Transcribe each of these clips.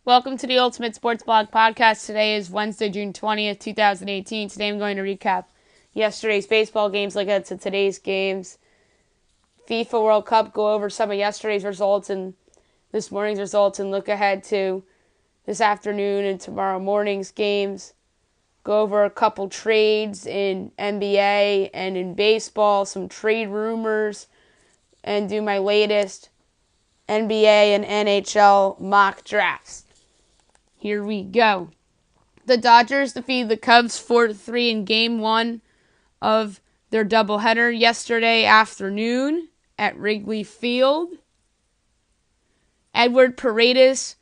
Welcome to the Ultimate Sports Blog Podcast. Today is Wednesday, June 20th, 2018. Today I'm going to recap yesterday's baseball games, look at today's games. FIFA World Cup, go over some of yesterday's results and this morning's results, and look ahead to this afternoon and tomorrow morning's games. Go over a couple trades in NBA and in baseball, some trade rumors, and do my latest NBA and NHL mock drafts. Here we go. The Dodgers defeated the Cubs 4-3 in Game 1 of their doubleheader yesterday afternoon at Wrigley Field. Edward Paredes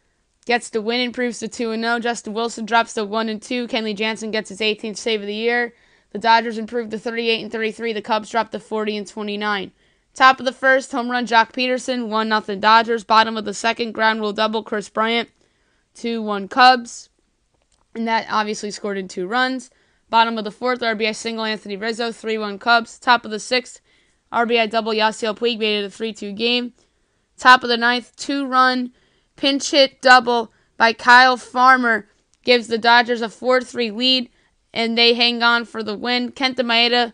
gets the win, improves to 2-0. Justin Wilson drops to 1-2. Kenley Jansen gets his 18th save of the year. The Dodgers improved to 38-33. The Cubs dropped to 40-29. Top of the first, home run Jock Peterson, 1-0 Dodgers. Bottom of the second, ground rule double Chris Bryant, 2-1 Cubs. And that obviously scored in 2 runs. Bottom of the fourth, RBI single Anthony Rizzo, 3-1 Cubs. Top of the sixth, RBI double Yasiel Puig made it a 3-2 game. Top of the ninth, 2-run pinch hit double by Kyle Farmer gives the Dodgers a 4-3 lead, and they hang on for the win. Kenta Maeda,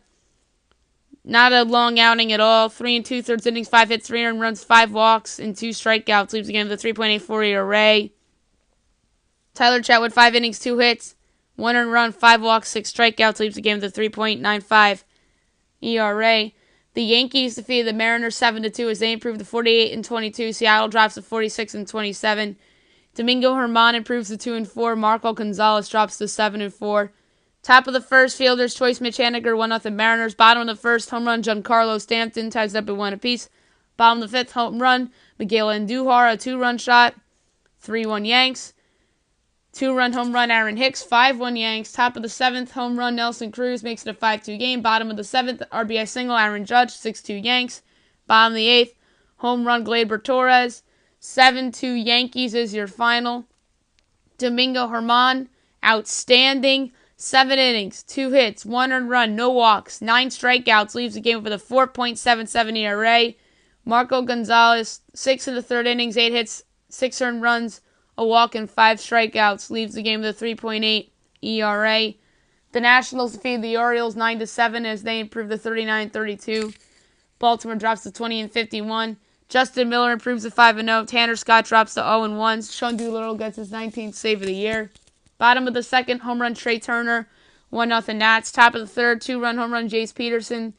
not a long outing at all. 3 2/3 innings, 5 hits, 3 earned runs, 5 walks, and 2 strikeouts. Leaves the game with a 3.84 ERA. Tyler Chatwood, 5 innings, 2 hits, 1 earned run, 5 walks, 6 strikeouts. Leaves the game with a 3.95 ERA. The Yankees defeated the Mariners 7-2 as they improved to 48-22. Seattle drops to 46-27. Domingo Germán improves to 2-4. Marco Gonzalez drops to 7-4. Top of the first, Fielder's Choice Mitch Haniger, 1-0 Mariners. Bottom of the first, home run Giancarlo Stanton ties it up at 1 apiece. Bottom of the fifth, home run Miguel Andujar, a 2-run shot, 3-1 Yanks. 2-run home run Aaron Hicks, 5-1 Yanks. Top of the seventh, home run Nelson Cruz makes it a 5-2 game. Bottom of the seventh, RBI single Aaron Judge, 6-2 Yanks. Bottom of the eighth, home run Gleyber Torres, 7-2 Yankees is your final. Domingo Germán, outstanding. 7 innings, 2 hits, 1 earned run, no walks, 9 strikeouts, leaves the game with a 4.77 ERA. Marco Gonzalez, 6 in the third innings, 8 hits, 6 earned runs, a walk, and 5 strikeouts, leaves the game with a 3.8 ERA. The Nationals defeated the Orioles 9-7 as they improved to 39-32. Baltimore drops to 20-51. Justin Miller improves to 5-0. Tanner Scott drops to 0-1. Sean Doolittle gets his 19th save of the year. Bottom of the second, home run Trey Turner, 1-0 Nats. Top of the third, 2-run home run Jace Peterson,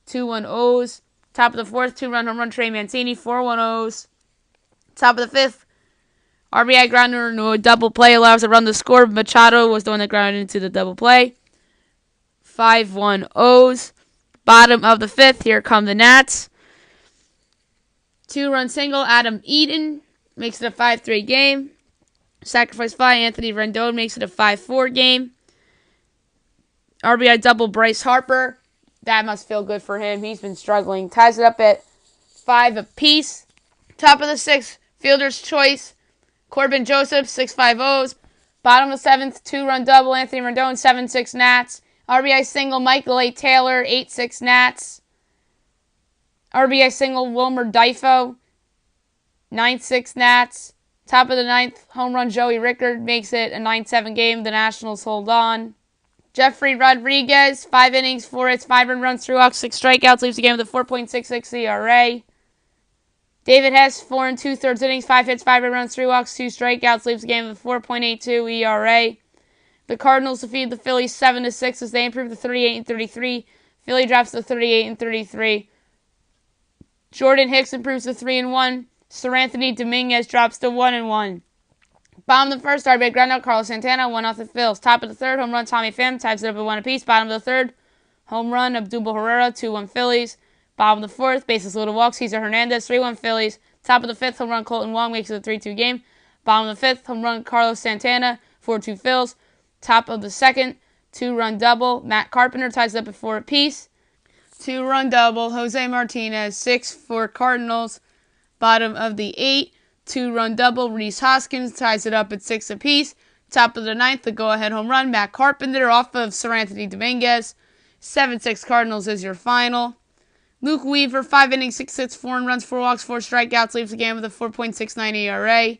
2-1 O's. Top of the fourth, 2-run home run Trey Mancini, 4-1 O's. Top of the fifth, RBI grounder into a double play allows a run to score. Machado was the one that grounded into the double play. 5-1 O's. Bottom of the fifth, here come the Nats. 2-run single Adam Eaton makes it a 5-3 game. Sacrifice fly, Anthony Rendon makes it a 5-4 game. RBI double Bryce Harper. That must feel good for him. He's been struggling. Ties it up at 5 apiece. Top of the sixth, Fielder's Choice, Corbin Joseph, 6-5 O's. Bottom of the seventh, 2-run double, Anthony Rendon, 7-6 Nats. RBI single, Michael A. Taylor, 8-6 Nats. RBI single, Wilmer Difo, 9-6 Nats. Top of the ninth, home run Joey Rickard makes it a 9-7 game. The Nationals hold on. Jeffrey Rodriguez, 5 innings, 4 hits, 5 earned runs, 3 walks, 6 strikeouts, leaves the game with a 4.66 ERA. David Hess, 4 2/3 innings, 5 hits, 5 earned runs, 3 walks, 2 strikeouts, leaves the game with a 4.82 ERA. The Cardinals defeated the Phillies 7-6 as they improved to 38-33. Philly drops to 38-33. Jordan Hicks improves to 3-1. Sir Anthony Dominguez drops to 1-1. Bottom of the first, RBI ground out Carlos Santana, 1-0 Phils. Top of the third, home run Tommy Pham, ties it up at 1 apiece. Bottom of the third, home run Abdul Herrera, 2-1 Phillies. Bottom of the fourth, bases loaded walks, Cesar Hernandez, 3-1 Phillies. Top of the fifth, home run Colton Wong makes it a 3-2 game. Bottom of the fifth, home run Carlos Santana, 4-2 Phils. Top of the second, 2-run double Matt Carpenter ties it up at 4 apiece. 2-run double Jose Martinez, 6 for Cardinals. Bottom of the 8, 2-run double Rhys Hoskins ties it up at 6 apiece. Top of the ninth, the go-ahead home run Matt Carpenter off of Sir Anthony Dominguez. 7-6 Cardinals is your final. Luke Weaver, 5 innings, 6 hits, 4 runs, 4 walks, 4 strikeouts, leaves the game with a 4.69 ERA.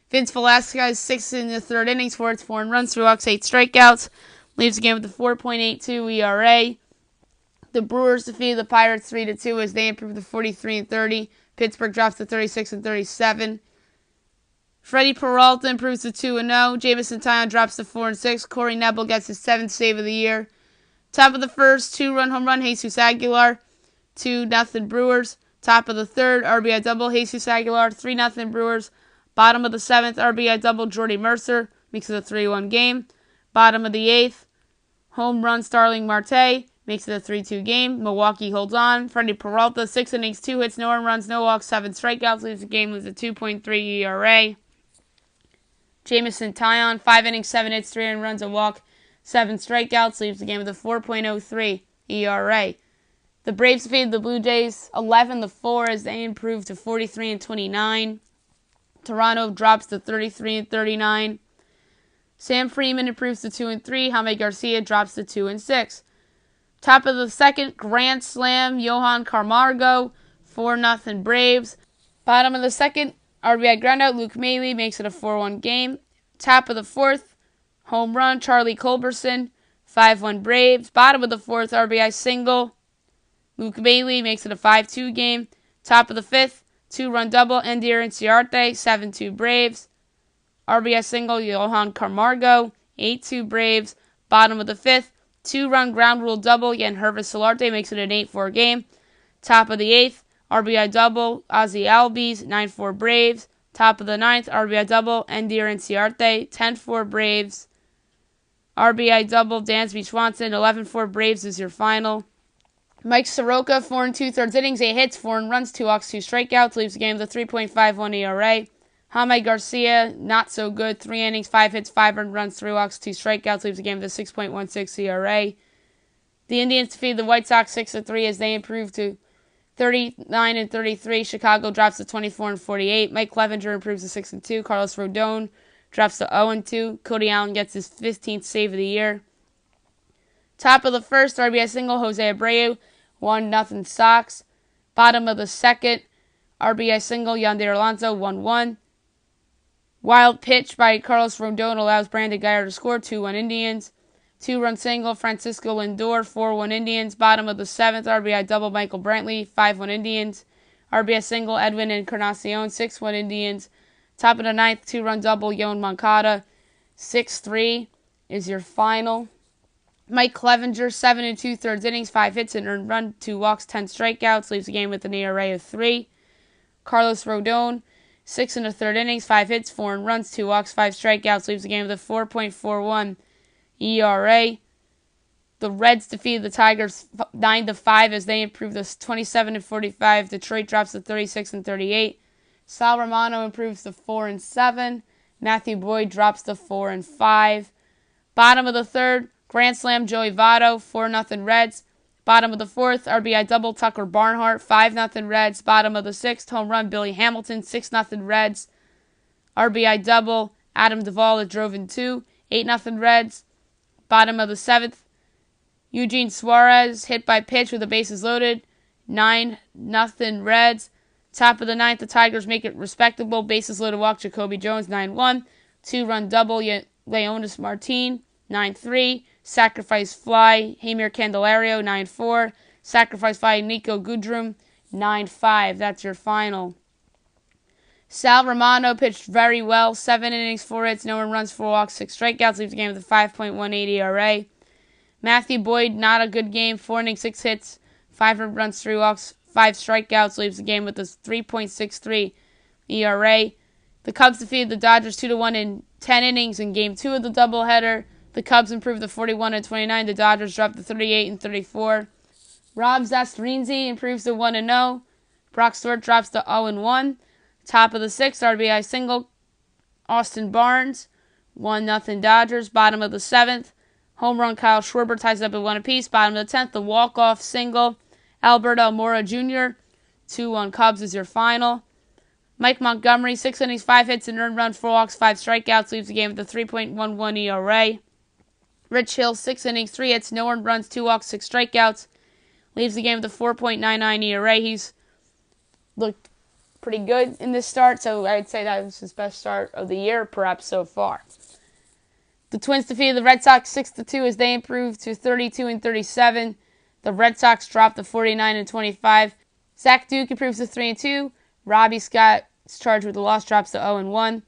Vince Velasquez, 6 in the third innings, 4 hits, 4 runs, 3 walks, 8 strikeouts. Leaves the game with a 4.82 ERA. The Brewers defeated the Pirates 3-2 as they improved to 43-30. Pittsburgh drops to 36-37. Freddie Peralta improves to 2-0. Jamison Taillon drops to 4-6. Corey Knebel gets his 7th save of the year. Top of the first, 2-run home run, Jesus Aguilar, 2-0 Brewers. Top of the third, RBI double, Jesus Aguilar, 3-0 Brewers. Bottom of the 7th, RBI double, Jordy Mercer, makes it a 3-1 game. Bottom of the 8th, home run, Starling Marte, makes it a 3-2 game. Milwaukee holds on. Freddie Peralta, 6 innings, 2 hits, no runs, no walks, 7 strikeouts, leaves the game with a 2.3 ERA. Jamison Taillon, 5 innings, 7 hits, 3 runs, a walk, 7 strikeouts, leaves the game with a 4.03 ERA. The Braves defeated the Blue Jays 11-4 as they improved to 43-29. Toronto drops to 33-39. Sam Freeman improves to 2-3. Jaime Garcia drops to 2-6. Top of the second, grand slam, Johan Camargo, 4-0 Braves. Bottom of the second, RBI groundout, Luke Maile makes it a 4-1 game. Top of the fourth, home run, Charlie Culberson, 5-1 Braves. Bottom of the fourth, RBI single, Luke Maile makes it a 5-2 game. Top of the fifth, 2-run double, Ender Inciarte, 7-2 Braves. RBI single, Johan Camargo, 8-2 Braves. Bottom of the fifth, 2-run ground rule double, Yangervis Solarte makes it an 8-4 game. Top of the eighth, RBI double, Ozzie Albies, 9-4 Braves. Top of the ninth, RBI double, Ender Inciarte, 10-4 Braves. RBI double, Dansby Swanson, 11-4 Braves is your final. Mike Soroka, 4 2/3 innings, 8 hits, 4 runs, 2 walks, 2 strikeouts, leaves the game with a 3.51 ERA. Jaime Garcia, not so good, 3 innings, 5 hits, 5 runs, 3 walks, 2 strikeouts, leaves the game with a 6.16 ERA. The Indians defeated the White Sox 6-3 as they improved to 39-33. Chicago drops to 24-48. Mike Clevenger improves to 6-2. Carlos Rodon drops to 0-2. Cody Allen gets his 15th save of the year. Top of the first, RBI single, Jose Abreu, 1-0 Sox. Bottom of the second, RBI single, Yonder Alonso, 1-1. Wild pitch by Carlos Rodon allows Brandon Guyer to score, 2-1 Indians. 2-run single, Francisco Lindor, 4-1 Indians. Bottom of the seventh, RBI double, Michael Brantley, 5-1 Indians. RBI single, Edwin Encarnacion, 6-1 Indians. Top of the ninth, 2-run double, Yoan Moncada, 6-3 is your final. Mike Clevenger, 7 2/3 innings, 5 hits, and earned run, 2 walks, 10 strikeouts, leaves the game with an ERA of 3. Carlos Rodon, 6 1/3 innings, 5 hits, 4 runs, 2 walks, 5 strikeouts, leaves the game with a 4.41 ERA. The Reds defeated the Tigers 9-5 as they improved to 27-45. Detroit drops to 36-38. Sal Romano improves to 4-7. Matthew Boyd drops to 4-5. Bottom of the third, grand slam, Joey Votto, 4-0 Reds. Bottom of the fourth, RBI double, Tucker Barnhart, 5-0 Reds. Bottom of the sixth, home run, Billy Hamilton, 6-0 Reds. RBI double, Adam Duvall that drove in 2, 8-0 Reds. Bottom of the seventh, Eugene Suarez hit by pitch with the bases loaded, 9-0 Reds. Top of the ninth, the Tigers make it respectable, bases loaded walk, Jacoby Jones, 9-1. 2-run double, Leonis Martin, 9-3. Sacrifice fly, Hamir Candelario, 9-4. Sacrifice fly, Nico Goodrum, 9-5. That's your final. Sal Romano pitched very well. 7 innings, 4 hits, no runs, 4 walks, 6 strikeouts. Leaves the game with a 5.18 ERA. Matthew Boyd, not a good game. 4 innings, 6 hits, 5 runs, 3 walks, 5 strikeouts. Leaves the game with a 3.63 ERA. The Cubs defeated the Dodgers 2-1 in 10 innings in Game 2 of the doubleheader. The Cubs improved to 41-29. The Dodgers dropped to 38-34. Rob Zastrinzi improves to 1-0. Brock Stewart drops to 0-1. Top of the sixth, RBI single, Austin Barnes, 1-0 Dodgers. Bottom of the seventh, home run, Kyle Schwarber ties it up at 1 apiece. Bottom of the 10th, the walk-off single, Albert Almora Jr., 2-1 Cubs is your final. Mike Montgomery, 6 innings, 5 hits, and earned run, 4 walks, 5 strikeouts, leaves the game with a 3.11 ERA. Rich Hill, 6 innings, 3 hits, no earned runs, 2 walks, 6 strikeouts, leaves the game with a 4.99 ERA. He's looked pretty good in this start, so I'd say that was his best start of the year, perhaps so far. The Twins defeated the Red Sox 6-2 as they improved to 32-37. The Red Sox dropped to 49-25. Zach Duke improves to 3-2. Robbie Scott is charged with the loss, drops to 0-1.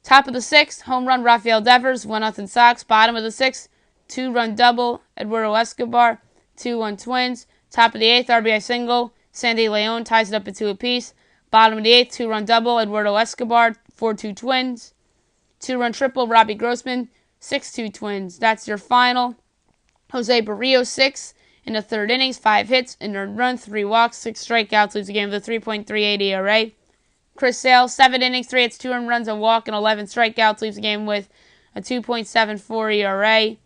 Top of the sixth, home run Rafael Devers, 1-0 Sox. Bottom of the sixth, 2-run double Eduardo Escobar, 2-1 Twins. Top of the eighth, RBI single Sandy Leon ties it up at 2 apiece. Bottom of the eighth, 2-run double Eduardo Escobar, 4-2 Twins. 2-run triple Robbie Grossman, 6-2 Twins. That's your final. Jose Barrios, 6 in the third innings, 5 hits, an earned run, 3 walks, 6 strikeouts, leaves the game with a 3.38 ERA. Chris Sale, 7 innings, 3 hits, 2 earned runs, a walk, and 11 strikeouts, leaves the game with a 2.74 ERA.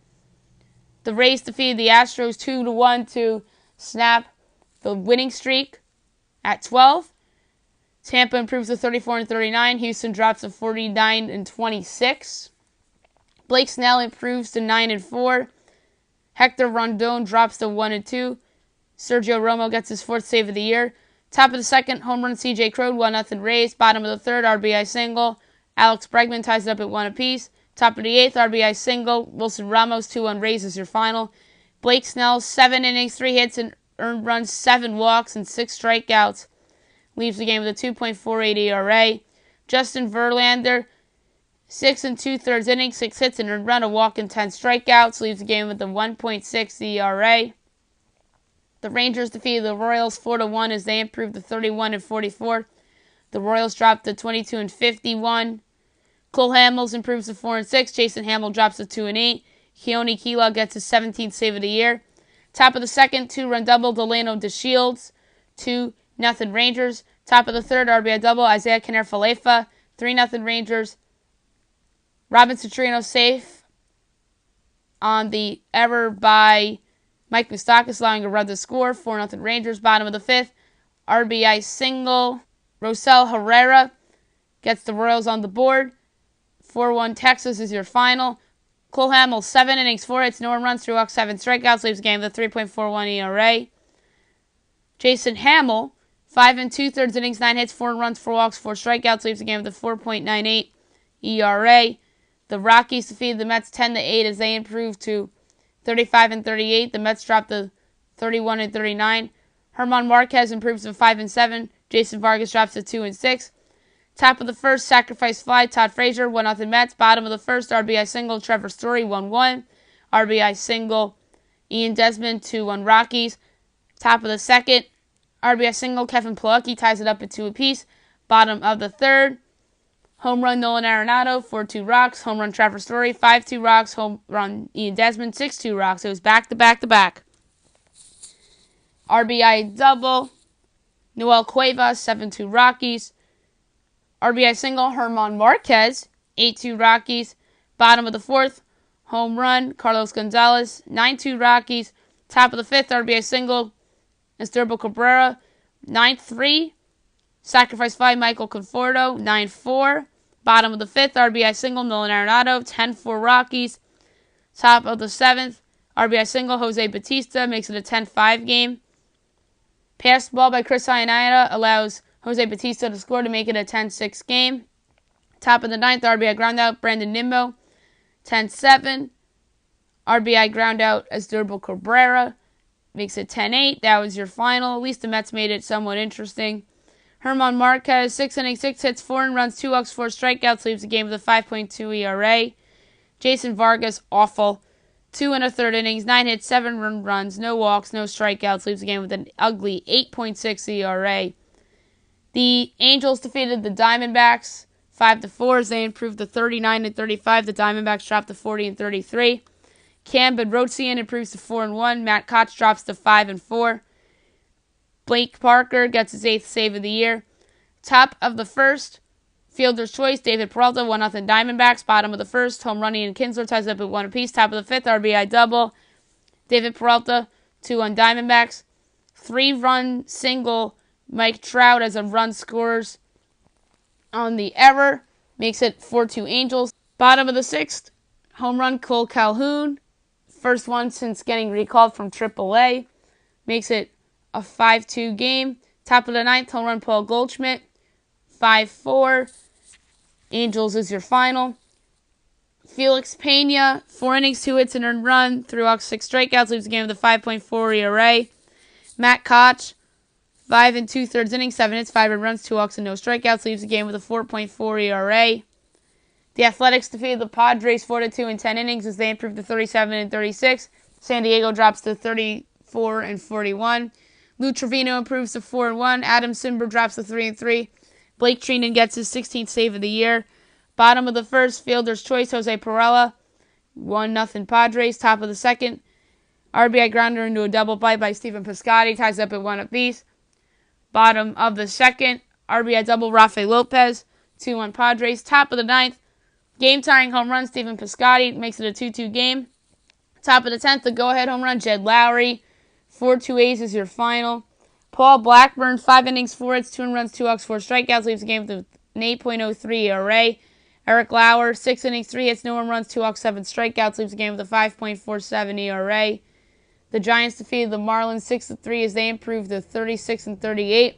The Rays defeated the Astros 2-1 to snap the winning streak at 12. Tampa improves to 34-39. Houston drops to 49-26. Blake Snell improves to 9-4. Hector Rondon drops to 1-2. Sergio Romo gets his 4th save of the year. Top of the second, home run CJ Cron, 1-0 Rays. Bottom of the third, RBI single. Alex Bregman ties it up at 1 apiece. Top of the eighth, RBI single. Wilson Ramos, 2-1 Rays is your final. Blake Snell, 7 innings, 3 hits, and earned runs, 7 walks, and 6 strikeouts. Leaves the game with a 2.48 ERA. Justin Verlander, 6 2/3 innings, 6 hits, and earned run, a walk, and 10 strikeouts. Leaves the game with a 1.6 ERA. The Rangers defeated the Royals 4-1 as they improved to 31-44. The Royals dropped to 22-51. Cole Hamels improves to 4-6. Jason Hamill drops to 2-8. Keone Kela gets his 17th save of the year. Top of the second, 2-run double Delano DeShields, 2-0 Rangers. Top of the third, RBI double Isaiah Kiner-Falefa, 3-0 Rangers. Robin Citrino safe on the error by Mike Moustakas, allowing a run to score, 4-0 Rangers. Bottom of the fifth, RBI single Rosell Herrera gets the Royals on the board. 4-1 Texas is your final. Cole Hamels, 7 innings, 4 hits, no runs, 3 walks, 7 strikeouts, leaves the game with a 3.41 ERA. Jason Hamill, 5 2/3 innings, 9 hits, 4 runs, 4 walks, 4 strikeouts, leaves the game with a 4.98 ERA. The Rockies defeated the Mets 10-8 as they improved to 35-38. The Mets dropped to 31-39. Herman Marquez improves to 5-7. Jason Vargas drops to 2-6. Top of the first, sacrifice fly, Todd Frazier, 1-0 Mets. Bottom of the first, RBI single, Trevor Story, 1-1. RBI single, Ian Desmond, 2-1 Rockies. Top of the second, RBI single, Kevin Plawecki ties it up at 2 apiece. Bottom of the third, home run Nolan Arenado, 4-2 Rocks. Home run Trevor Story, 5-2 Rocks. Home run Ian Desmond, 6-2 Rocks. It was back-to-back-to-back. RBI double, Noel Cuevas, 7-2 Rockies. RBI single, Herman Marquez, 8-2 Rockies. Bottom of the fourth, home run, Carlos Gonzalez, 9-2 Rockies. Top of the fifth, RBI single, Asdrubal Cabrera, 9-3. Sacrifice fly, Michael Conforto, 9-4. Bottom of the fifth, RBI single, Nolan Arenado, 10-4 Rockies. Top of the seventh, RBI single, Jose Bautista, makes it a 10-5 game. Passed ball by Chris Ionita allows Jose Bautista to score to make it a 10-6 game. Top of the ninth, RBI groundout, Brandon Nimmo, 10-7. RBI groundout, Asdrubal Cabrera, makes it 10-8. That was your final. At least the Mets made it somewhat interesting. Herman Marquez, 6 innings, 6 hits, 4 runs, 2 walks, 4 strikeouts, leaves the game with a 5.2 ERA. Jason Vargas, awful. 2 1/3 innings, 9 hits, 7 runs, no walks, no strikeouts, leaves the game with an ugly 8.6 ERA. The Angels defeated the Diamondbacks 5-4 as they improved to 39-35. The Diamondbacks dropped to 40-33. Cam Bedrosian improves to 4-1. Matt Koch drops to 5-4. Blake Parker gets his 8th save of the year. Top of the first, fielder's choice, David Peralta, 1-0 Diamondbacks. Bottom of the first, home run Ian Kinsler ties up at 1 apiece. Top of the fifth, RBI double, David Peralta, 2-1 Diamondbacks. 3-run single, Mike Trout as a run scores on the error. Makes it 4-2 Angels. Bottom of the sixth, home run Cole Calhoun. First one since getting recalled from AAA. Makes it a 5-2 game. Top of the ninth, home run Paul Goldschmidt. 5-4. Angels is your final. Felix Pena, 4 innings, 2 hits, and earned run. Threw out 6 strikeouts, leaves the game with a 5.4 ERA. Matt Koch, 5 2/3 innings, 7 hits, 5 earned runs, 2 walks, and no strikeouts, leaves the game with a 4.4 ERA. The Athletics defeated the Padres 4-2 in 10 innings as they improved to 37-36. San Diego drops to 34-41. Lou Trevino improves to 4-1. Adam Simber drops to 3-3. Blake Trinan gets his 16th save of the year. Bottom of the first, fielder's choice, Jose Pirela. 1-0 Padres. Top of the second, RBI grounder into a double play by Stephen Piscotty. Ties up at 1 apiece. Bottom of the second, RBI double, Rafael Lopez. 2-1 Padres. Top of the ninth, game-tying home run, Stephen Piscotty. Makes it a 2-2 game. Top of the 10th, the go-ahead home run, Jed Lowry. 4-2 A's is your final. Paul Blackburn, 5 innings, 4 hits, 2 runs, 2 walks, 4 strikeouts. Leaves the game with an 8.03 ERA. Eric Lauer, 6 innings, 3 hits, no runs, 2 walks, 7 strikeouts. Leaves the game with a 5.47 ERA. The Giants defeated the Marlins 6-3 as they improved to 36-38.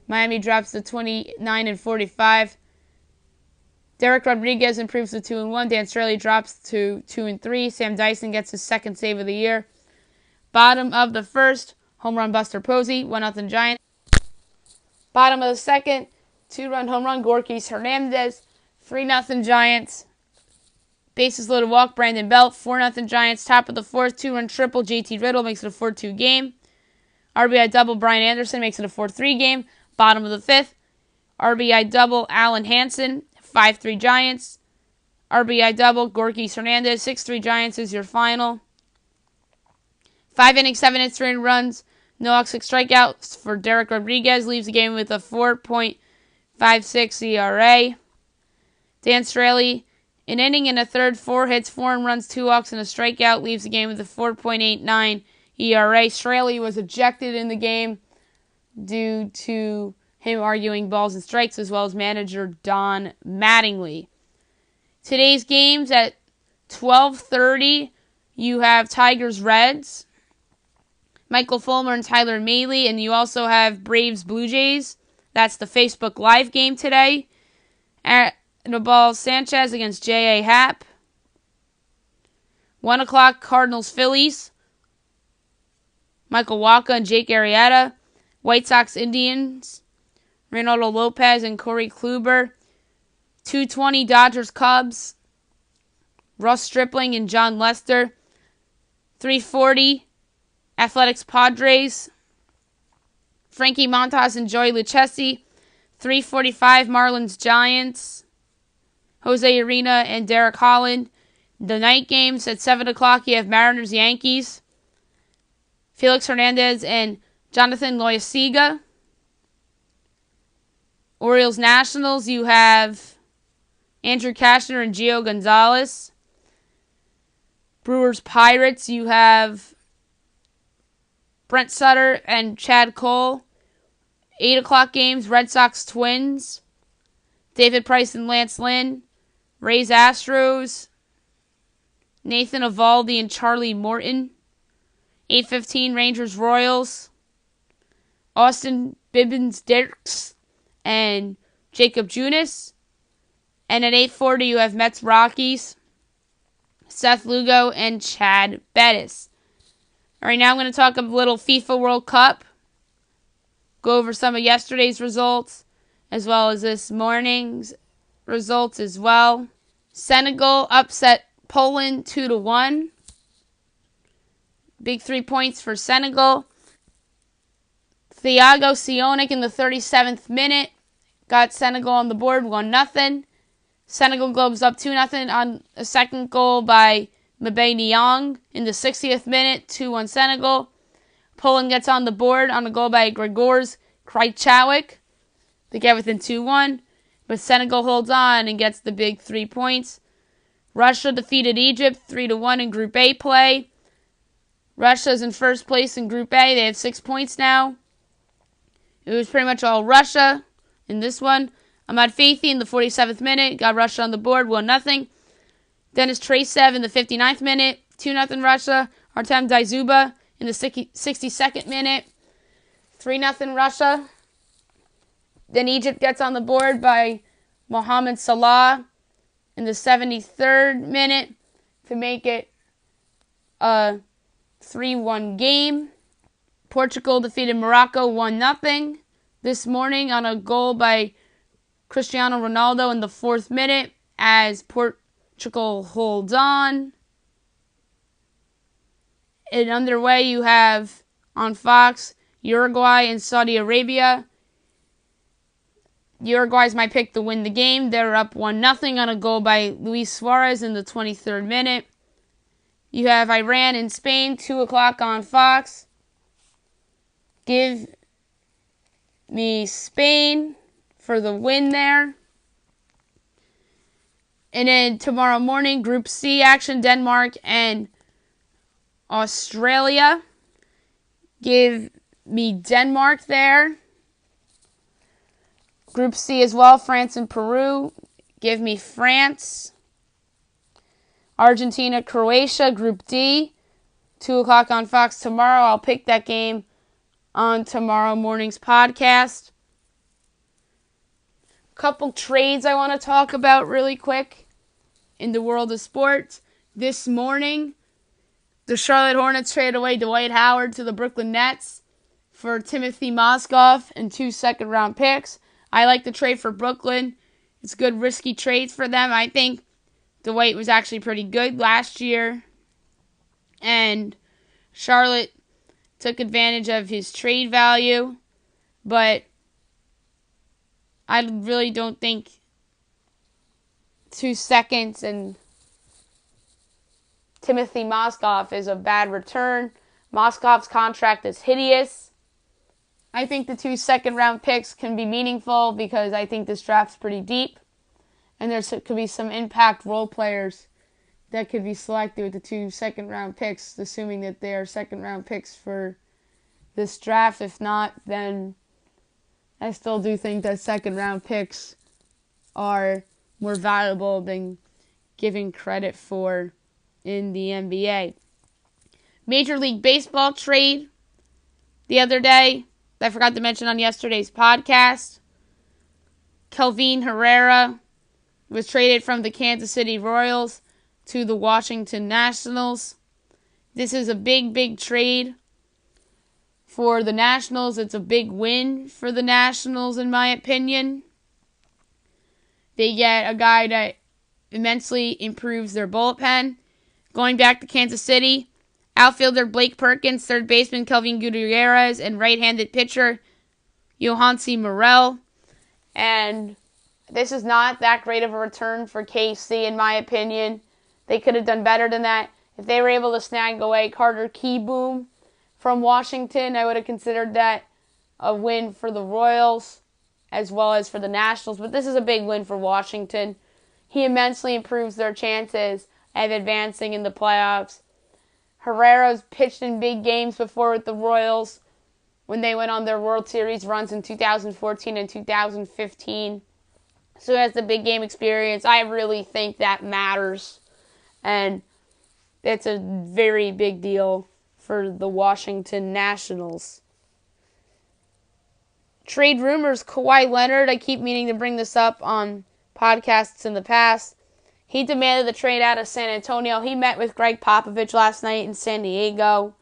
Miami drops to 29-45. Derek Rodriguez improves to 2-1. Dan Straley drops to 2-3. Sam Dyson gets his 2nd save of the year. Bottom of the first, home run Buster Posey, 1-0 Giants. Bottom of the second, 2-run home run Gorkys Hernandez, 3-0 Giants. Bases loaded walk Brandon Belt, 4-0 Giants. Top of the fourth, 2-run triple JT Riddle makes it a 4-2 game. RBI double Brian Anderson makes it a 4-3 game. Bottom of the fifth, RBI double Alan Hansen, 5-3 Giants. RBI double Gorkys Hernandez, 6-3 Giants is your final. 5 innings, 7 hits, 3 runs, no walks, 6 strikeouts for Derek Rodriguez. Leaves the game with a 4.56 ERA. Dan Straley, an inning and a third, 4 hits, 4 runs, 2 walks, and a strikeout. Leaves the game with a 4.89 ERA. Straley was ejected in the game due to him arguing balls and strikes, as well as manager Don Mattingly. Today's games at 12:30, you have Tigers-Reds, Michael Fulmer and Tyler Mahle, and you also have Braves-Blue Jays. That's the Facebook Live game today. Anibal Sanchez against J.A. Happ. 1 o'clock, Cardinals-Phillies, Michael Wacha and Jake Arrieta. White Sox-Indians, Reynaldo Lopez and Corey Kluber. 2:20, Dodgers-Cubs, Russ Stripling and John Lester. 3:40, Athletics-Padres, Frankie Montas and Joey Lucchesi. 3:45, Marlins-Giants, Jose Urena and Derek Holland. The night games at 7 o'clock, you have Mariners-Yankees, Felix Hernandez and Jonathan Loaisiga. Orioles-Nationals, you have Andrew Cashner and Gio Gonzalez. Brewers-Pirates, you have Brent Sutter and Chad Cole. 8 o'clock games, Red Sox-Twins, David Price and Lance Lynn. Rays-Astros, Nathan Eovaldi and Charlie Morton. 8:15, Rangers-Royals, Austin Bibbins-Dirks and Jacob Junis. And at 8:40, you have Mets-Rockies, Seth Lugo and Chad Bettis. All right, now I'm going to talk a little FIFA World Cup. Go over some of yesterday's results, as well as this morning's results as well. Senegal upset Poland 2-1. Big 3 points for Senegal. Thiago Sionik in the 37th minute got Senegal on the board 1-0. Senegal goes up 2-0 on a second goal by Mbaye Niang in the 60th minute, 2-1 Senegal. Poland gets on the board on a goal by Grzegorz Krajciowiak. They get within 2-1, but Senegal holds on and gets the big 3 points. Russia defeated Egypt 3-1 in Group A play. Russia's in first place in Group A. They have 6 points now. It was pretty much all Russia in this one. Ahmad Fathi in the 47th minute got Russia on the board 1-0. Denis Tracev in the 59th minute, 2-0 Russia. Artem Dzyuba in the 62nd minute, 3-0 Russia. Then Egypt gets on the board by Mohamed Salah in the 73rd minute to make it a 3-1 game. Portugal defeated Morocco 1-0 this morning on a goal by Cristiano Ronaldo in the 4th minute as Portugal holds on. And underway you have on Fox Uruguay and Saudi Arabia. Uruguay's my pick to win the game. They're up 1-0 on a goal by Luis Suarez in the 23rd minute. You have Iran and Spain, 2 o'clock on Fox. Give me Spain for the win there. And then tomorrow morning, Group C action, Denmark and Australia. Give me Denmark there. Group C as well, France and Peru. Give me France. Argentina, Croatia, Group D. 2 o'clock on Fox tomorrow. I'll pick that game on tomorrow morning's podcast. Couple trades I want to talk about really quick in the world of sports. This morning, the Charlotte Hornets traded away Dwight Howard to the Brooklyn Nets for Timothy Mozgov and 2 second-round picks. I like the trade for Brooklyn. It's good risky trades for them. I think Dwight was actually pretty good last year. And Charlotte took advantage of his trade value. But I really don't think 2 seconds and Timothy Mozgov is a bad return. Mozgov's contract is hideous. I think the 2 second-round picks can be meaningful because I think this draft's pretty deep. And there could be some impact role players that could be selected with the 2 second-round picks, assuming that they are second-round picks for this draft. If not, then I still do think that second-round picks are more valuable than giving credit for in the NBA. Major League Baseball trade the other day that I forgot to mention on yesterday's podcast. Kelvin Herrera was traded from the Kansas City Royals to the Washington Nationals. This is a big trade for the Nationals. It's a big win for the Nationals, in my opinion. They get a guy that immensely improves their bullpen. Going back to Kansas City, outfielder Blake Perkins, third baseman Kelvin Gutierrez, and right-handed pitcher Yohansy Morel. And this is not that great of a return for KC, in my opinion. They could have done better than that. If they were able to snag away Carter Kieboom from Washington, I would have considered that a win for the Royals as well as for the Nationals. But this is a big win for Washington. He immensely improves their chances of advancing in the playoffs. Herrera's pitched in big games before with the Royals when they went on their World Series runs in 2014 and 2015. So he has the big game experience. I really think that matters. And it's a very big deal for the Washington Nationals. Trade rumors, Kawhi Leonard. I keep meaning to bring this up on podcasts in the past. He demanded the trade out of San Antonio. He met with Greg Popovich last night in San Diego.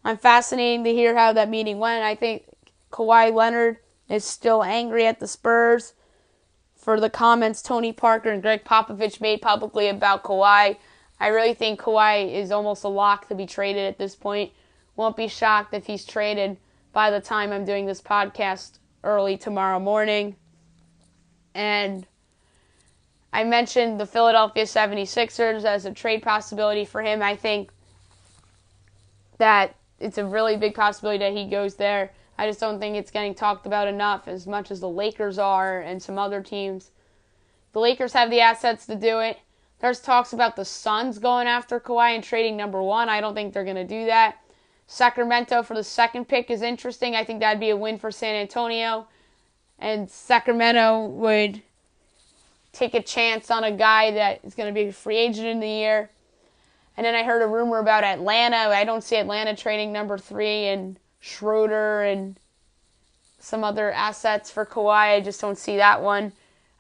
I'm fascinated to hear how that meeting went. I think Kawhi Leonard is still angry at the Spurs for the comments Tony Parker and Greg Popovich made publicly about Kawhi. I really think Kawhi is almost a lock to be traded at this point. Won't be shocked if he's traded by the time I'm doing this podcast early tomorrow morning. And I mentioned the Philadelphia 76ers as a trade possibility for him. I think that it's a really big possibility that he goes there. I just don't think it's getting talked about enough as much as the Lakers are and some other teams. The Lakers have the assets to do it. There's talks about the Suns going after Kawhi and trading number 1. I don't think they're going to do that. Sacramento for the second pick is interesting. I think that'd be a win for San Antonio. And Sacramento would take a chance on a guy that is going to be a free agent in the year. And then I heard a rumor about Atlanta. I don't see Atlanta trading number 3 and Schroeder and some other assets for Kawhi. I just don't see that one.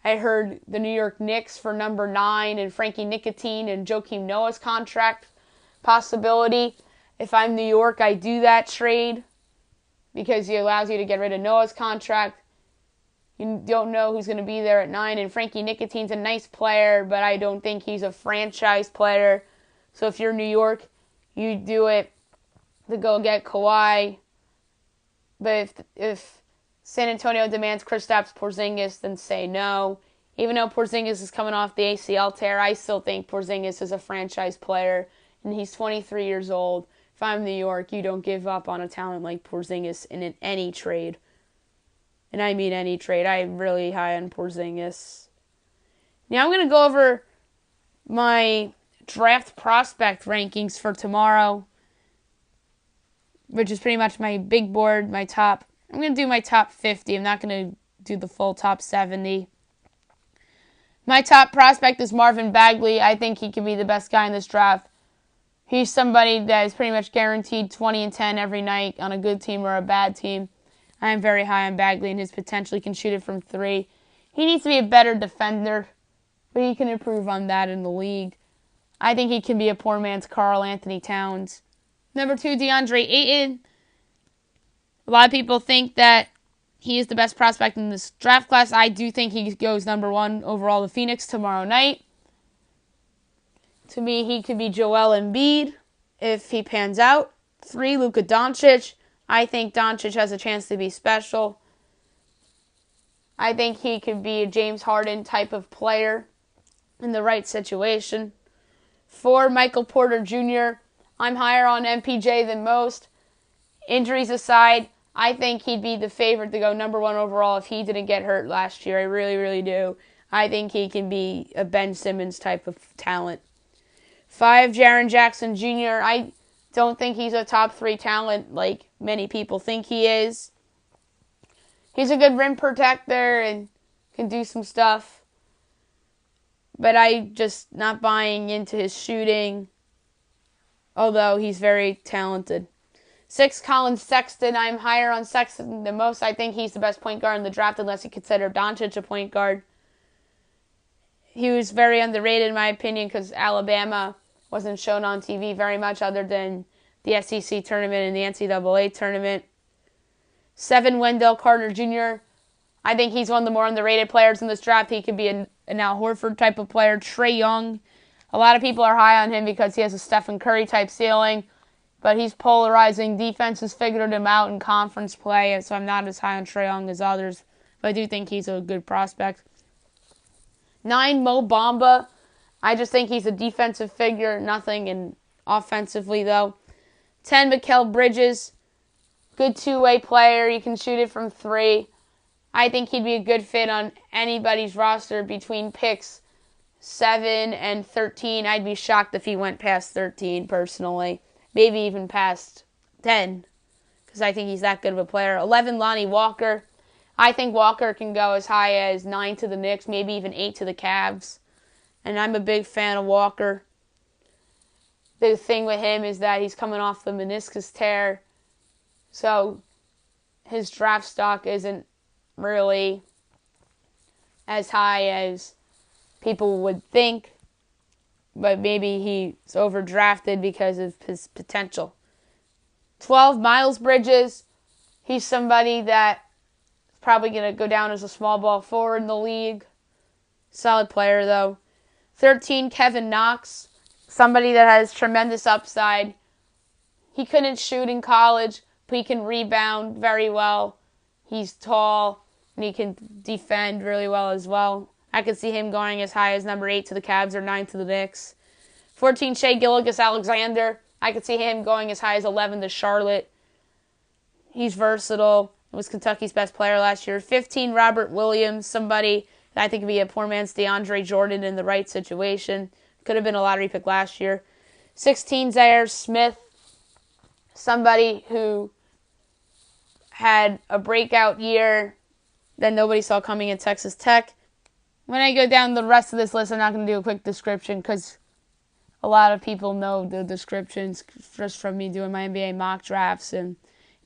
I heard the New York Knicks for number 9 and Frankie Nicotine and Joakim Noah's contract possibility. If I'm New York, I do that trade because it allows you to get rid of Noah's contract. You don't know who's going to be there at 9, and Frankie Nicotine's a nice player, but I don't think he's a franchise player. So if you're New York, you do it to go get Kawhi. But if San Antonio demands Kristaps Porzingis, then say no. Even though Porzingis is coming off the ACL tear, I still think Porzingis is a franchise player, and he's 23 years old. If I'm New York, you don't give up on a talent like Porzingis in any trade. And I mean any trade. I'm really high on Porzingis. Now I'm going to go over my draft prospect rankings for tomorrow, which is pretty much my big board, my top. I'm going to do my top 50. I'm not going to do the full top 70. My top prospect is Marvin Bagley. I think he could be the best guy in this draft. He's somebody that is pretty much guaranteed 20 and 10 every night on a good team or a bad team. I am very high on Bagley and his potential. He can shoot it from 3. He needs to be a better defender, but he can improve on that in the league. I think he can be a poor man's Karl Anthony Towns. Number 2, DeAndre Ayton. A lot of people think that he is the best prospect in this draft class. I do think he goes number 1 overall to Phoenix tomorrow night. To me, he could be Joel Embiid if he pans out. 3, Luka Doncic. I think Doncic has a chance to be special. I think he could be a James Harden type of player in the right situation. 4, Michael Porter Jr. I'm higher on MPJ than most. Injuries aside, I think he'd be the favorite to go number 1 overall if he didn't get hurt last year. I really, really do. I think he can be a Ben Simmons type of talent. 5, Jaren Jackson Jr. I don't think he's a top 3 talent like many people think he is. He's a good rim protector and can do some stuff. But I just not buying into his shooting, although he's very talented. 6, Colin Sexton. I'm higher on Sexton than most. I think he's the best point guard in the draft unless you consider Doncic a point guard. He was very underrated in my opinion because Alabama wasn't shown on TV very much other than the SEC tournament and the NCAA tournament. 7, Wendell Carter Jr. I think he's one of the more underrated players in this draft. He could be an Al Horford type of player. Trae Young. A lot of people are high on him because he has a Stephen Curry type ceiling, but he's polarizing. Defense has figured him out in conference play, so I'm not as high on Trae Young as others, but I do think he's a good prospect. 9, Mo Bamba. I just think he's a defensive figure, nothing in offensively though. 10, Mikal Bridges. Good two-way player. He can shoot it from 3. I think he'd be a good fit on anybody's roster between picks 7 and 13. I'd be shocked if he went past 13 personally. Maybe even past 10 because I think he's that good of a player. 11, Lonnie Walker. I think Walker can go as high as 9 to the Knicks, maybe even 8 to the Cavs. And I'm a big fan of Walker. The thing with him is that he's coming off the meniscus tear. So his draft stock isn't really as high as people would think. But maybe he's overdrafted because of his potential. 12, Miles Bridges. He's somebody that is probably going to go down as a small ball forward in the league. Solid player, though. 13, Kevin Knox. Somebody that has tremendous upside. He couldn't shoot in college, but he can rebound very well. He's tall, and he can defend really well as well. I could see him going as high as number 8 to the Cavs or 9 to the Knicks. 14, Shai Gilgeous-Alexander. I could see him going as high as 11 to Charlotte. He's versatile. He was Kentucky's best player last year. 15, Robert Williams. Somebody that I think could be a poor man's DeAndre Jordan in the right situation. Could have been a lottery pick last year. 16, Zaire Smith. Somebody who had a breakout year that nobody saw coming at Texas Tech. When I go down the rest of this list, I'm not going to do a quick description because a lot of people know the descriptions just from me doing my NBA mock drafts and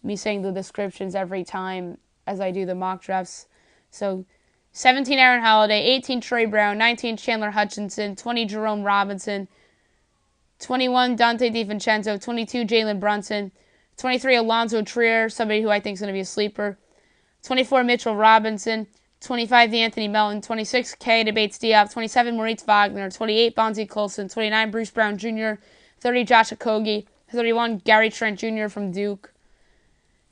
me saying the descriptions every time as I do the mock drafts. So 17 Aaron Holiday, 18 Trey Brown, 19 Chandler Hutchinson, 20 Jerome Robinson, 21 Dante DiVincenzo, 22 Jalen Brunson, 23 Alonzo Trier, somebody who I think is going to be a sleeper, 24 Mitchell Robinson, 25 Anthony Melton, 26 K Debates Diop, 27 Moritz Wagner, 28 Bonzi Colson, 29 Bruce Brown Jr., 30 Josh Okogie, 31 Gary Trent Jr. from Duke.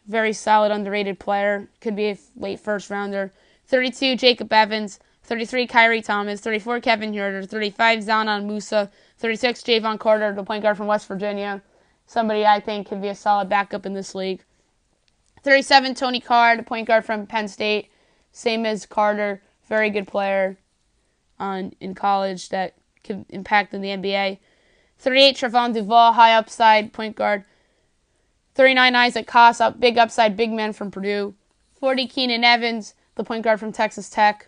Very solid, underrated player. Could be a late first rounder. 32 Jacob Evans, 33 Kyrie Thomas, 34 Kevin Huerter, 35 Zanan Musa, 36 Javon Carter, the point guard from West Virginia. Somebody I think could be a solid backup in this league. 37 Tony Card, point guard from Penn State. Same as Carter, very good player in college that could impact in the NBA. 38 Trevon Duval, high upside point guard. 39 Isaac Koss, big upside, big man from Purdue. 40 Keenan Evans, the point guard from Texas Tech.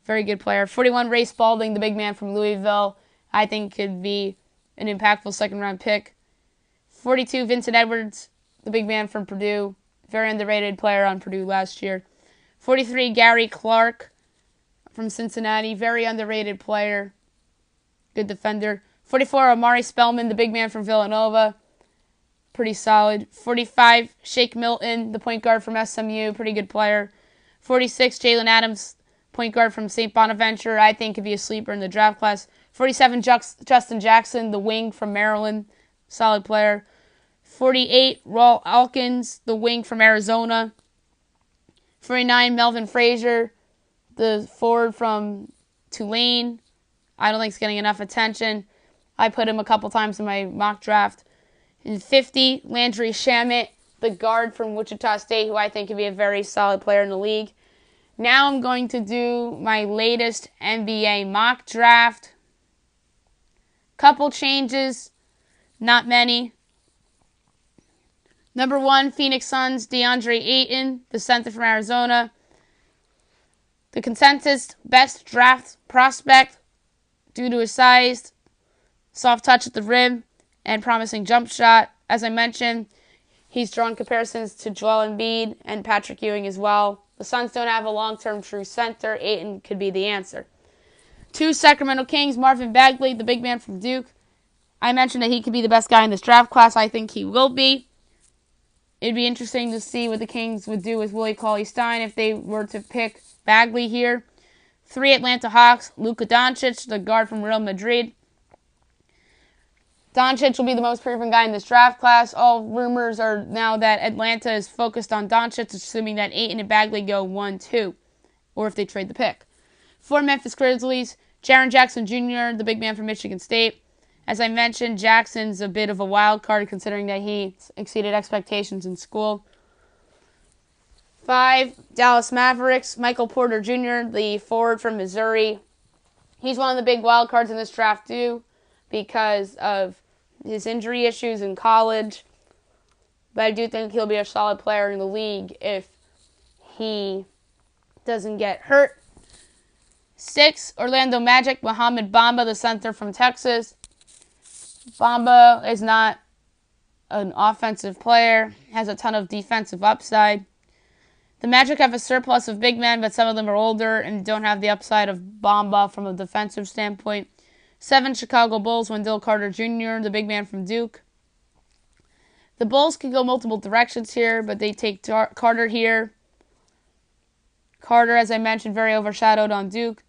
Very good player. 41 Ray Spalding, the big man from Louisville. I think could be an impactful second-round pick. 42 Vincent Edwards, the big man from Purdue. Very underrated player on Purdue last year. 43 Gary Clark from Cincinnati. Very underrated player. Good defender. 44 Amari Spellman, the big man from Villanova. Pretty solid. 45 Shake Milton, the point guard from SMU. Pretty good player. 46 Jalen Adams, point guard from St. Bonaventure. I think could be a sleeper in the draft class. 47 Justin Jackson, the wing from Maryland. Solid player. 48 Raul Alkins, the wing from Arizona. 49 Melvin Frazier, the forward from Tulane. I don't think he's getting enough attention. I put him a couple times in my mock draft. In 50, Landry Shamet, the guard from Wichita State, who I think could be a very solid player in the league. Now I'm going to do my latest NBA mock draft. Couple changes, not many. Number 1, Phoenix Suns, DeAndre Ayton, the center from Arizona. The consensus best draft prospect due to his size, soft touch at the rim, and promising jump shot. As I mentioned, he's drawn comparisons to Joel Embiid and Patrick Ewing as well. The Suns don't have a long-term true center. Ayton could be the answer. 2 Sacramento Kings, Marvin Bagley, the big man from Duke. I mentioned that he could be the best guy in this draft class. I think he will be. It'd be interesting to see what the Kings would do with Willie Cauley-Stein if they were to pick Bagley here. 3 Atlanta Hawks, Luka Doncic, the guard from Real Madrid. Doncic will be the most proven guy in this draft class. All rumors are now that Atlanta is focused on Doncic, assuming that Ayton and Bagley go 1-2, or if they trade the pick. 4 Memphis Grizzlies, Jaren Jackson Jr., the big man from Michigan State. As I mentioned, Jackson's a bit of a wild card considering that he exceeded expectations in school. 5 Dallas Mavericks, Michael Porter Jr., the forward from Missouri. He's one of the big wild cards in this draft too because of his injury issues in college. But I do think he'll be a solid player in the league if he doesn't get hurt. 6 Orlando Magic, Mohamed Bamba, the center from Texas. Bamba is not an offensive player, has a ton of defensive upside. The Magic have a surplus of big men, but some of them are older and don't have the upside of Bamba from a defensive standpoint. 7 Chicago Bulls, Wendell Carter Jr., the big man from Duke. The Bulls can go multiple directions here, but they take Carter here. Carter, as I mentioned, very overshadowed on Duke,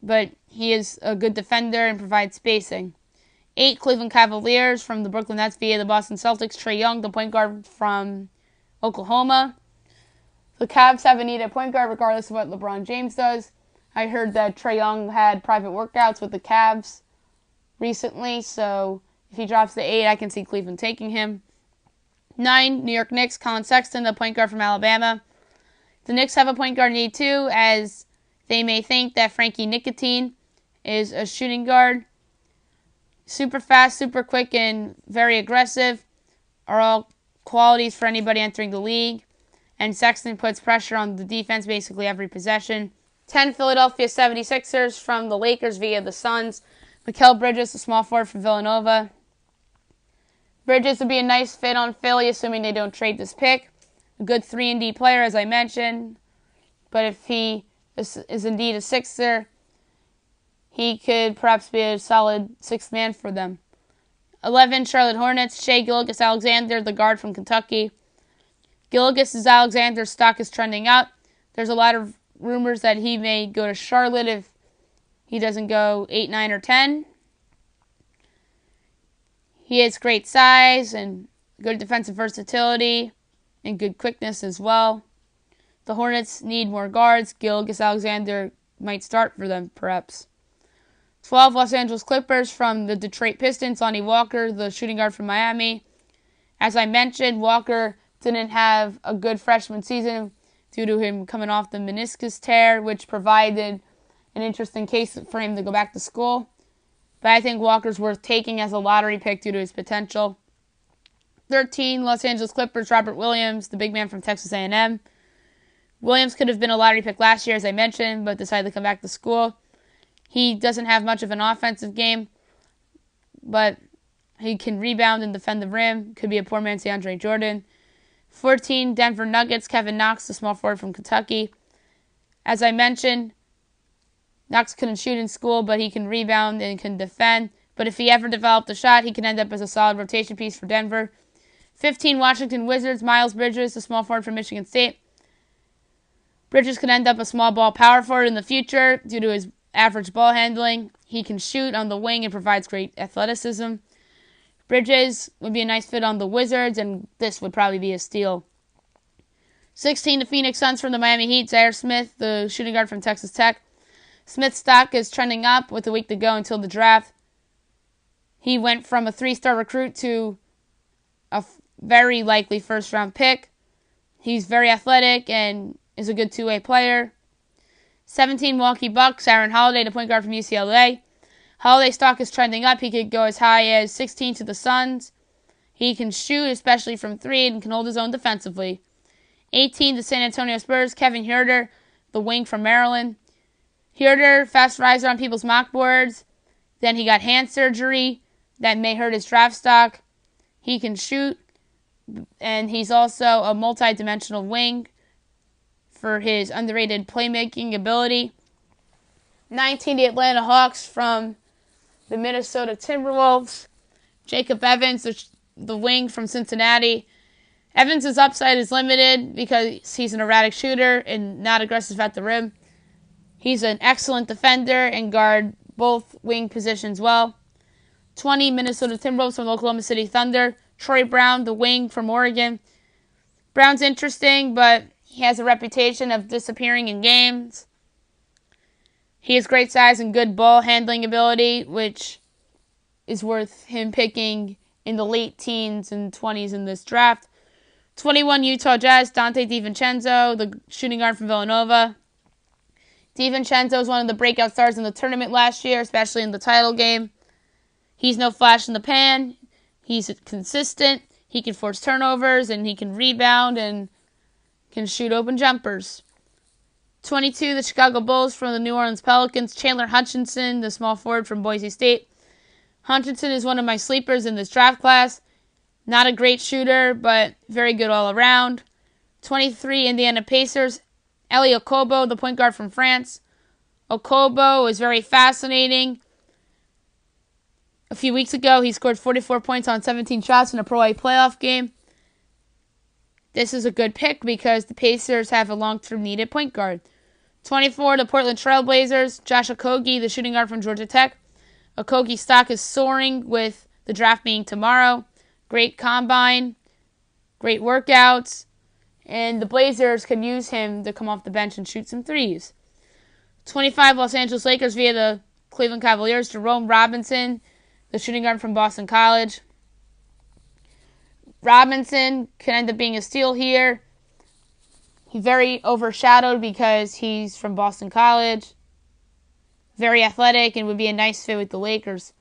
but he is a good defender and provides spacing. 8 Cleveland Cavaliers from the Brooklyn Nets via the Boston Celtics. Trae Young, the point guard from Oklahoma. The Cavs have a need at point guard regardless of what LeBron James does. I heard that Trae Young had private workouts with the Cavs recently, so if he drops to 8, I can see Cleveland taking him. 9 New York Knicks, Colin Sexton, the point guard from Alabama. The Knicks have a point guard need too, as they may think that Frankie Nicotine is a shooting guard. Super fast, super quick, and very aggressive are all qualities for anybody entering the league. And Sexton puts pressure on the defense basically every possession. 10 Philadelphia 76ers from the Lakers via the Suns. Mikal Bridges, the small forward from Villanova. Bridges would be a nice fit on Philly, assuming they don't trade this pick. a good 3-and-D player, as I mentioned. But if he is indeed a Sixer, he could perhaps be a solid sixth man for them. 11, Charlotte Hornets, Shai Gilgeous-Alexander, the guard from Kentucky. Gilgeous-Alexander's stock is trending up. There's a lot of rumors that he may go to Charlotte if he doesn't go 8, 9, or 10. He has great size and good defensive versatility and good quickness as well. The Hornets need more guards. Gilgeous-Alexander might start for them, perhaps. 12, Los Angeles Clippers from the Detroit Pistons, Lonnie Walker, the shooting guard from Miami. As I mentioned, Walker didn't have a good freshman season due to him coming off the meniscus tear, which provided an interesting case for him to go back to school. But I think Walker's worth taking as a lottery pick due to his potential. 13, Los Angeles Clippers, Robert Williams, the big man from Texas A&M. Williams could have been a lottery pick last year, as I mentioned, but decided to come back to school. He doesn't have much of an offensive game, but he can rebound and defend the rim. Could be a poor man's DeAndre Jordan. 14, Denver Nuggets, Kevin Knox, the small forward from Kentucky. As I mentioned, Knox couldn't shoot in school, but he can rebound and can defend. But if he ever developed a shot, he can end up as a solid rotation piece for Denver. 15, Washington Wizards, Miles Bridges, the small forward from Michigan State. Bridges could end up a small ball power forward in the future due to his average ball handling. He can shoot on the wing and provides great athleticism. Bridges would be a nice fit on the Wizards, and this would probably be a steal. 16, the Phoenix Suns from the Miami Heat, Zaire Smith, the shooting guard from Texas Tech. Smith's stock is trending up with a week to go until the draft. He went from a 3-star recruit to a very likely first-round pick. He's very athletic and is a good two-way player. 17, Milwaukee Bucks, Aaron Holiday, the point guard from UCLA. Holiday's stock is trending up. He could go as high as 16 to the Suns. He can shoot, especially from 3, and can hold his own defensively. 18, the San Antonio Spurs, Kevin Huerter, the wing from Maryland. Huerter, fast riser on people's mock boards. Then he got hand surgery. That may hurt his draft stock. He can shoot, and he's also a multi-dimensional wing for his underrated playmaking ability. 19, the Atlanta Hawks from the Minnesota Timberwolves. Jacob Evans, the wing from Cincinnati. Evans' upside is limited because he's an erratic shooter and not aggressive at the rim. He's an excellent defender and guard both wing positions well. 20, Minnesota Timberwolves from Oklahoma City Thunder. Troy Brown, the wing from Oregon. Brown's interesting, but he has a reputation of disappearing in games. He has great size and good ball handling ability, which is worth him picking in the late teens and 20s in this draft. 21, Utah Jazz, Dante DiVincenzo, the shooting guard from Villanova. DiVincenzo is one of the breakout stars in the tournament last year, especially in the title game. He's no flash in the pan. He's consistent. He can force turnovers, and he can rebound and can shoot open jumpers. 22, the Chicago Bulls from the New Orleans Pelicans. Chandler Hutchinson, the small forward from Boise State. Hutchinson is one of my sleepers in this draft class. Not a great shooter, but very good all around. 23, Indiana Pacers. Elie Okobo, the point guard from France. Okobo is very fascinating. A few weeks ago, he scored 44 points on 17 shots in a Pro A playoff game. This is a good pick because the Pacers have a long-term needed point guard. 24, the Portland Trail Blazers. Josh Okogie, the shooting guard from Georgia Tech. Okogie's stock is soaring with the draft being tomorrow. Great combine, great workouts, and the Blazers can use him to come off the bench and shoot some threes. 25, Los Angeles Lakers via the Cleveland Cavaliers. Jerome Robinson, the shooting guard from Boston College. Robinson can end up being a steal here. He's very overshadowed because he's from Boston College. Very athletic and would be a nice fit with the Lakers.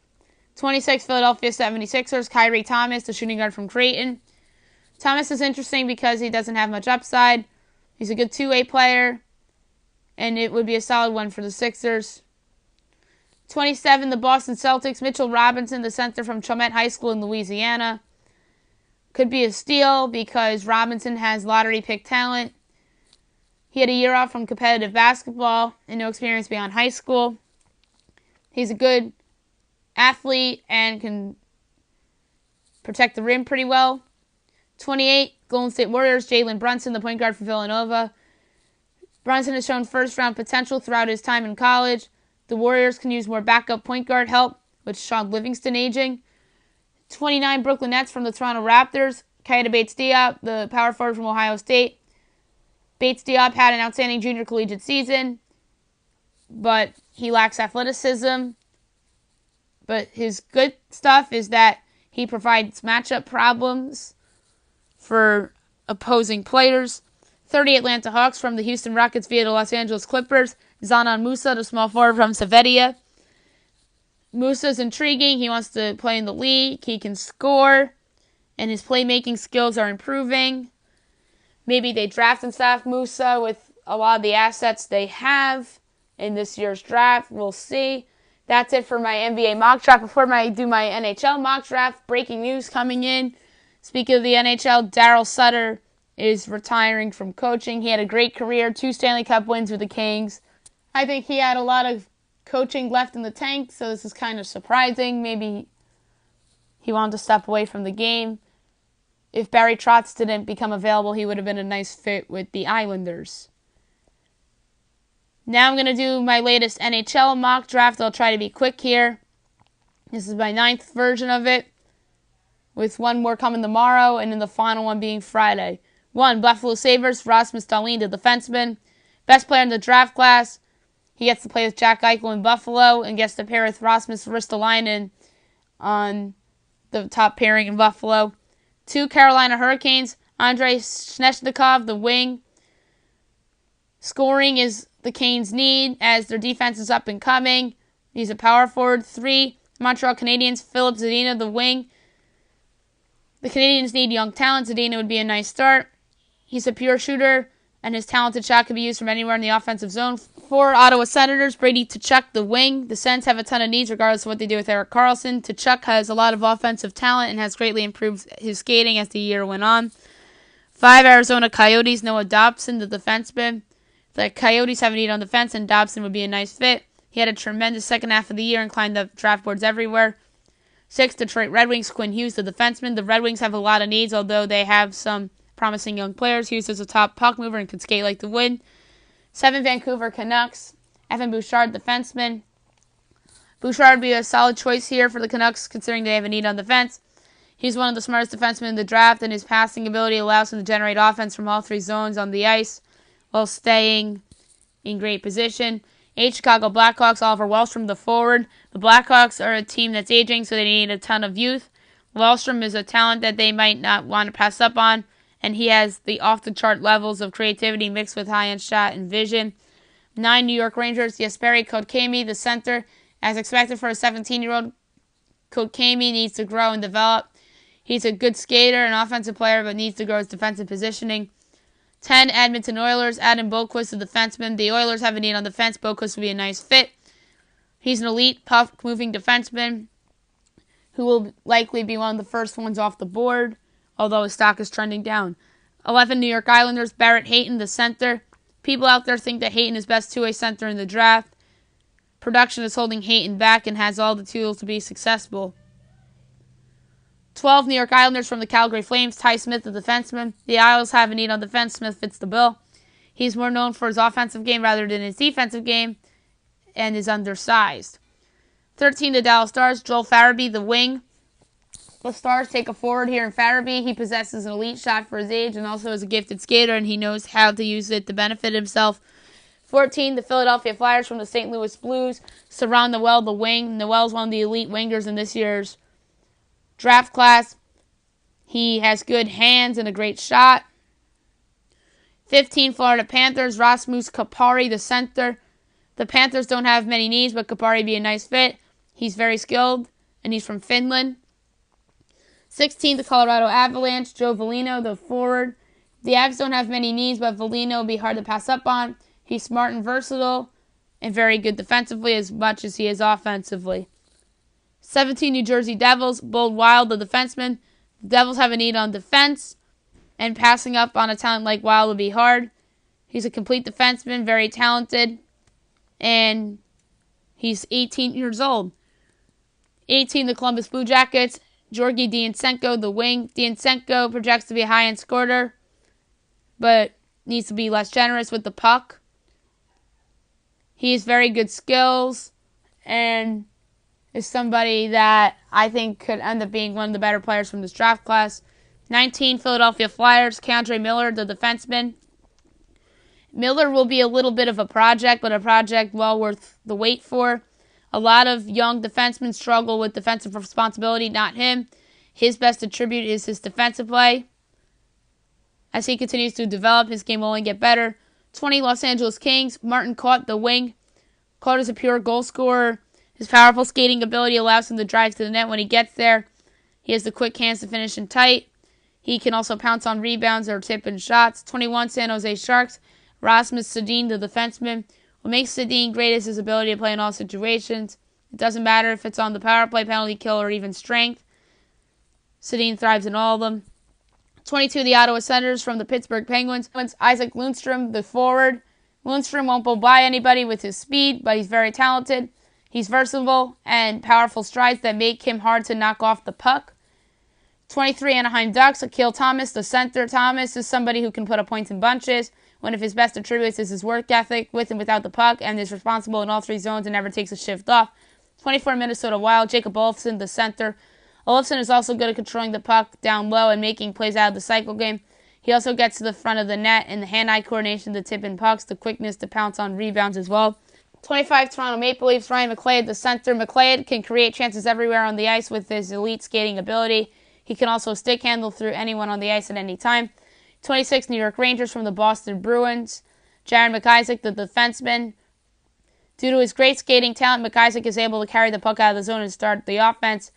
26, Philadelphia 76ers. Kyrie Thomas, the shooting guard from Creighton. Thomas is interesting because he doesn't have much upside. He's a good two-way player, and it would be a solid one for the Sixers. 27, the Boston Celtics. Mitchell Robinson, the center from Chalmette High School in Louisiana. Could be a steal because Robinson has lottery pick talent. He had a year off from competitive basketball and no experience beyond high school. He's a good athlete and can protect the rim pretty well. 28, Golden State Warriors, Jalen Brunson, the point guard for Villanova. Brunson has shown first-round potential throughout his time in college. The Warriors can use more backup point guard help with Sean Livingston aging. 29, Brooklyn Nets from the Toronto Raptors, Keita Bates-Diop, the power forward from Ohio State. Bates-Diop had an outstanding junior collegiate season, but he lacks athleticism. But his good stuff is that he provides matchup problems for opposing players. 30, Atlanta Hawks from the Houston Rockets via the Los Angeles Clippers. Zanan Musa, the small forward from Savedia. Musa's intriguing. He wants to play in the league. He can score, and his playmaking skills are improving. Maybe they draft and staff Musa with a lot of the assets they have in this year's draft. We'll see. That's it for my NBA mock draft. Before I do my NHL mock draft, breaking news coming in. Speaking of the NHL, Daryl Sutter is retiring from coaching. He had a great career, 2 Stanley Cup wins with the Kings. I think he had a lot of coaching left in the tank, so this is kind of surprising. Maybe he wanted to step away from the game. If Barry Trotz didn't become available, he would have been a nice fit with the Islanders. Now I'm going to do my latest NHL mock draft. I'll try to be quick here. This is my 9th version of it, with one more coming tomorrow, and then the final one being Friday. 1, Buffalo Sabres, Rasmus Dahlin, the defenseman. Best player in the draft class. He gets to play with Jack Eichel in Buffalo and gets to pair with Rasmus Ristolainen on the top pairing in Buffalo. 2, Carolina Hurricanes, Andrei Svechnikov, the wing. Scoring is the Canes' need as their defense is up and coming. He's a power forward. 3, Montreal Canadiens, Philip Zadina, the wing. The Canadiens need young talent. Zadina would be a nice start. He's a pure shooter, and his talented shot can be used from anywhere in the offensive zone. 4, Ottawa Senators, Brady Tkachuk, the wing. The Sens have a ton of needs regardless of what they do with Erik Karlsson. Tkachuk has a lot of offensive talent and has greatly improved his skating as the year went on. 5, Arizona Coyotes, Noah Dobson, the defenseman. The Coyotes have a need on defense, and Dobson would be a nice fit. He had a tremendous second half of the year and climbed up draft boards everywhere. 6, Detroit Red Wings, Quinn Hughes, the defenseman. The Red Wings have a lot of needs, although they have some promising young players. Hughes is a top puck mover and can skate like the wind. 7, Vancouver Canucks, Evan Bouchard, defenseman. Bouchard would be a solid choice here for the Canucks, considering they have a need on defense. He's one of the smartest defensemen in the draft, and his passing ability allows him to generate offense from all 3 zones on the ice while staying in great position. 8, Chicago Blackhawks, Oliver Wahlstrom, the forward. The Blackhawks are a team that's aging, so they need a ton of youth. Wahlstrom is a talent that they might not want to pass up on, and he has the off-the-chart levels of creativity mixed with high-end shot and vision. 9, New York Rangers, Jesperi Kotkaniemi, the center. As expected for a 17-year-old, Kotkaniemi needs to grow and develop. He's a good skater and offensive player, but needs to grow his defensive positioning. 10, Edmonton Oilers, Adam Boqvist, the defenseman. The Oilers have a need on defense. Boqvist would be a nice fit. He's an elite, puck-moving defenseman who will likely be one of the first ones off the board, although his stock is trending down. 11, New York Islanders, Barrett Hayton, the center. People out there think that Hayton is best two-way center in the draft. Production is holding Hayton back and has all the tools to be successful. 12, New York Islanders from the Calgary Flames, Ty Smith, the defenseman. The Isles have a need on defense. Smith fits the bill. He's more known for his offensive game rather than his defensive game and is undersized. 13, the Dallas Stars, Joel Farabee, the wing. The Stars take a forward here in Farabee. He possesses an elite shot for his age and also is a gifted skater, and he knows how to use it to benefit himself. 14, the Philadelphia Flyers from the St. Louis Blues, Saron Noel, the wing. Noel is one of the elite wingers in this year's draft class. He has good hands and a great shot. 15, Florida Panthers, Rasmus Kupari, the center. The Panthers don't have many needs, but Kupari would be a nice fit. He's very skilled, and he's from Finland. 16, the Colorado Avalanche, Joe Veleno, the forward. The Avs don't have many needs, but Veleno will be hard to pass up on. He's smart and versatile and very good defensively as much as he is offensively. 17, New Jersey Devils, Bold Wild, the defenseman. The Devils have a need on defense, and passing up on a talent like Wild would be hard. He's a complete defenseman, very talented, and he's 18 years old. 18, the Columbus Blue Jackets, Georgi Diantsenko, the wing. Diantsenko projects to be a high-end scorer, but needs to be less generous with the puck. He has very good skills and is somebody that I think could end up being one of the better players from this draft class. 19, Philadelphia Flyers, K'Andre Miller, the defenseman. Miller will be a little bit of a project, but a project well worth the wait for. A lot of young defensemen struggle with defensive responsibility, not him. His best attribute is his defensive play. As he continues to develop, his game will only get better. 20, Los Angeles Kings, Martin Kaut, the wing. Kaut is a pure goal scorer. His powerful skating ability allows him to drive to the net when he gets there. He has the quick hands to finish in tight. He can also pounce on rebounds or tip in shots. 21, San Jose Sharks, Rasmus Sedin, the defenseman. What makes Sedin great is his ability to play in all situations. It doesn't matter if it's on the power play, penalty kill, or even strength. Sedin thrives in all of them. 22, the Ottawa Senators from the Pittsburgh Penguins. Isaac Lundstrom, the forward. Lundstrom won't blow by anybody with his speed, but he's very talented. He's versatile and powerful strides that make him hard to knock off the puck. 23, Anaheim Ducks, Akil Thomas, the center. Thomas is somebody who can put up points in bunches. One of his best attributes is his work ethic with and without the puck, and is responsible in all three zones and never takes a shift off. 24, Minnesota Wild, Jacob Olofsson, the center. Olofsson is also good at controlling the puck down low and making plays out of the cycle game. He also gets to the front of the net in the hand-eye coordination to tip in pucks, the quickness to pounce on rebounds as well. 25, Toronto Maple Leafs, Ryan McLeod, the center. McLeod can create chances everywhere on the ice with his elite skating ability. He can also stick handle through anyone on the ice at any time. 26, New York Rangers from the Boston Bruins, Jared McIsaac, the defenseman. Due to his great skating talent, McIsaac is able to carry the puck out of the zone and start the offense.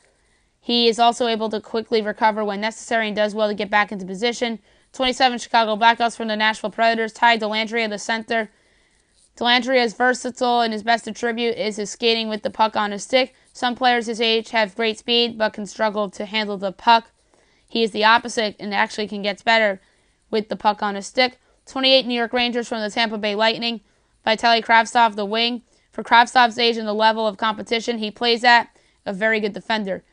He is also able to quickly recover when necessary and does well to get back into position. 27, Chicago Blackhawks from the Nashville Predators, Ty Dellandrea, the center. Dellandrea is versatile, and his best attribute is his skating with the puck on his stick. Some players his age have great speed, but can struggle to handle the puck. He is the opposite and actually can get better with the puck on his stick. 28, New York Rangers from the Tampa Bay Lightning, Vitaly Kravtsov, the wing. For Kravtsov's age and the level of competition he plays at, a very good defender.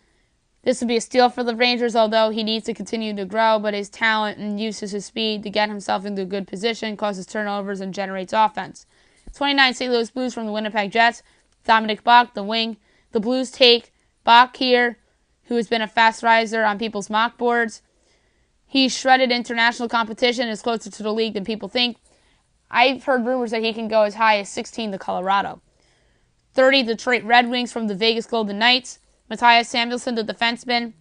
This would be a steal for the Rangers, although he needs to continue to grow, but his talent and uses his speed to get himself into a good position, causes turnovers, and generates offense. 29, St. Louis Blues from the Winnipeg Jets, Dominic Bach, the wing. The Blues take Bach here, who has been a fast riser on people's mock boards. He's shredded international competition and is closer to the league than people think. I've heard rumors that he can go as high as 16 to Colorado. 30, Detroit Red Wings from the Vegas Golden Knights, Matthias Samuelsson, the defenseman.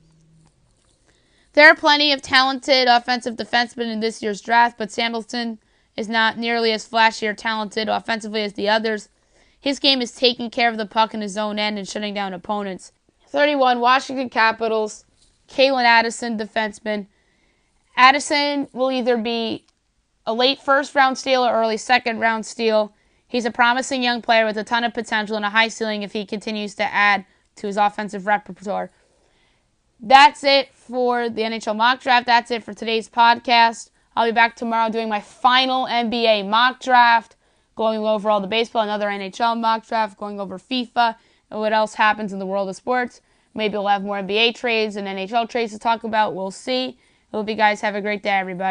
There are plenty of talented offensive defensemen in this year's draft, but Samuelsson is not nearly as flashy or talented offensively as the others. His game is taking care of the puck in his own end and shutting down opponents. 31, Washington Capitals, Kalen Addison, defenseman. Addison will either be a late first-round steal or early second-round steal. He's a promising young player with a ton of potential and a high ceiling if he continues to add to his offensive repertoire. That's it for the NHL mock draft. That's it for today's podcast. I'll be back tomorrow doing my final NBA mock draft, going over all the baseball, another NHL mock draft, going over FIFA, and what else happens in the world of sports. Maybe we'll have more NBA trades and NHL trades to talk about. We'll see. I hope you guys have a great day, everybody.